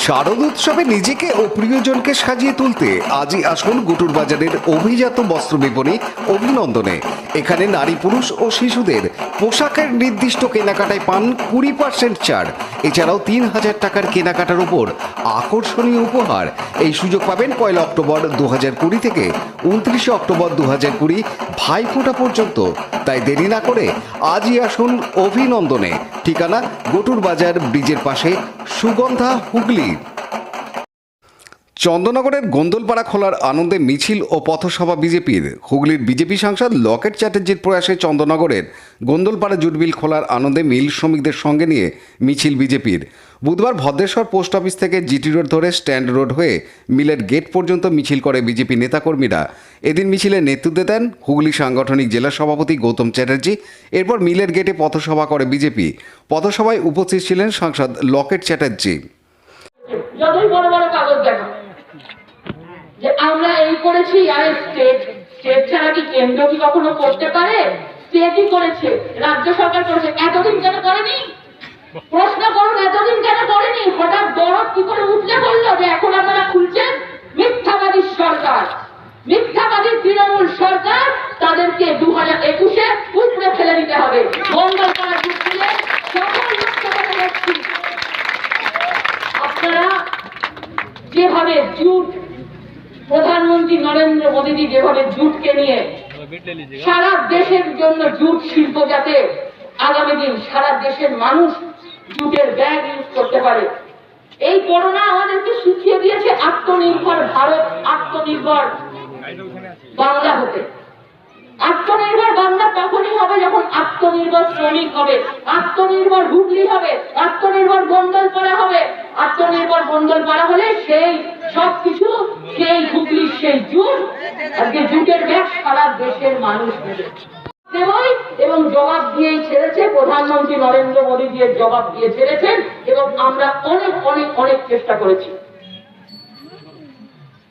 শারদ উৎসবে নিজেকে ও প্রিয়জনকে সাজিয়ে তুলতে আজই আসুন গুটুর বাজারের অভিজাত বস্ত্র বিপণী অভিনন্দনে। এখানে নারী পুরুষ ও শিশুদের পোশাকের নির্দিষ্ট কেনাকাটায় পান 20% ছাড়। এছাড়াও 3000 টাকার কেনাকাটার উপর আকর্ষণীয় উপহার। এই সুযোগ পাবেন 1 অক্টোবর 2020 থেকে 29 অক্টোবর 2020 ভাইফোঁটা পর্যন্ত। তাই দেরি না করে আজই আসুন অভিনন্দনে। ঠিকানা গুটুর বাজার ব্রিজের পাশে, সুগন্ধা, হুগলি। চন্দননগরের গোন্দলপাড়া খোলার আনন্দে মিছিল ও পথসভা বিজেপির। হুগলির বিজেপি সাংসদ লকেট চ্যাটার্জির প্রয়াসে চন্দননগরের গোন্দলপাড়া জুটমিল খোলার আনন্দে মিল শ্রমিকদের সঙ্গে নিয়ে মিছিল বিজেপির। বুধবার ভদ্রেশ্বর পোস্ট অফিস থেকে জিটি রোড ধরে স্ট্যান্ড রোড হয়ে মিলের গেট পর্যন্ত মিছিল করে বিজেপি নেতাকর্মীরা। এদিন মিছিলে নেতৃত্ব দেন হুগলি সাংগঠনিক জেলা সভাপতি গৌতম চ্যাটার্জি। এরপর মিলের গেটে পথসভা করে বিজেপি। পথসভায় উপস্থিত ছিলেন সাংসদ লকেট চ্যাটার্জি। যতই বড় বড় কাগজ দেখো যে আমরা এই করেছি, আর স্টেট ছাড়া কি কেন্দ্র কি কখনো করতে পারে? স্টেটই করেছে, রাজ্য সরকার করেছে, এতদিন কেন করেনি? প্রশ্ন করুন, এতদিন কেন করেনি? হঠাৎ দরদ কি করে উঠলে বললো যে এখন আপনারা খুলছেন? মিথ্যাবাদী সরকার, মিথ্যাবাদী তৃণমূল সরকার, তাদেরকে 2021-এ উপরে ফেলে দিতে হবে। মঙ্গলপাড়া যুক্তিলে সকল লোকসভাতে দেখছি আপনারা যেভাবে জুট, প্রধানমন্ত্রী নরেন্দ্র মোদীজি যেভাবে জুটকে নিয়ে সারা দেশের জন্য জুট শিল্প, যাতে আগামী দিন সারা দেশের মানুষ জুটের ব্যাগ ইউজ করতে পারে। এই করোনা আমাদেরকে শিখিয়ে দিয়েছে আত্মনির্ভর ভারত, আত্মনির্ভর বাংলা হতে। আত্মনির্ভর বাংলা তখনই হবে যখন আত্মনির্ভর শ্রমিক হবে, আত্মনির্ভর হুগলি হবে, আত্মনির্ভর গোন্দলপাড়া হবে। আত্মনির্ভর গোন্দলপাড়া হলে সেই সবকিছু, সেই হুগলির সেই জুট, আজকে জুটের ব্যাগ সারা দেশের মানুষ নেবে এবং জবাব দিয়েই ছেড়েছে। প্রধানমন্ত্রী নরেন্দ্র মোদী দিয়ে জবাব দিয়ে ছেড়েছেন এবং আমরা অনেক অনেক অনেক চেষ্টা করেছি।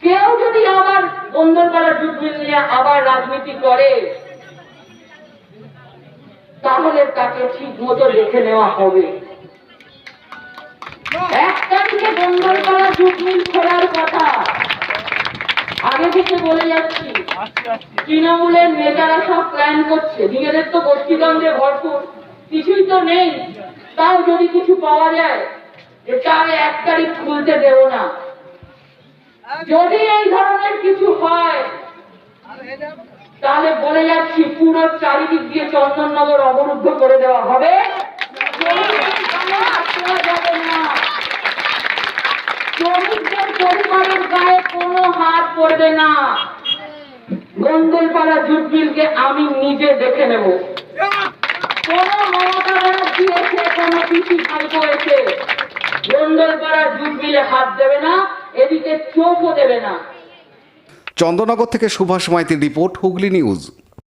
কেউ যদি আবার গোন্দলপাড়া জুট মিল নিয়ে আবার রাজনীতি করে, তাহলে তাকে ঠিক মতো দেখে নেওয়া হবে। 1 তারিখে গোন্দলপাড়া জুট মিল খোলার কথা আগে থেকে বলে যাচ্ছি। তৃণমূলের নেতারা সব প্ল্যান করছে, নিজেদের তো গোষ্ঠীদ্বন্দ্বে ভরপুর, কিছুই তো নেই। তাও যদি কিছু পাওয়া যায় যে তাহলে 1 তারিখ খুলতে দেব না। যদি এই ধরনের কিছু হয় তাহলে বলে যাচ্ছি পুরো চারিদিক দিয়ে চন্দননগর অবরুদ্ধ করে দেওয়া হবে। শ্রমিকদের পরিবারের গায়ে কোনো হাত পড়বে না। গোন্দলপাড়া জুট মিলকে আমি নিজে দেখে নেব। কোন মমতা ব্যানার্জি এসে, কোন পিসি ভাইপো এসে গোন্দলপাড়া জুট মিলে হাত দেবে না, এদিকে চোখও দেবে না। চন্দননগর থেকে সুভাষ মাইতির রিপোর্ট, হুগলি নিউজ।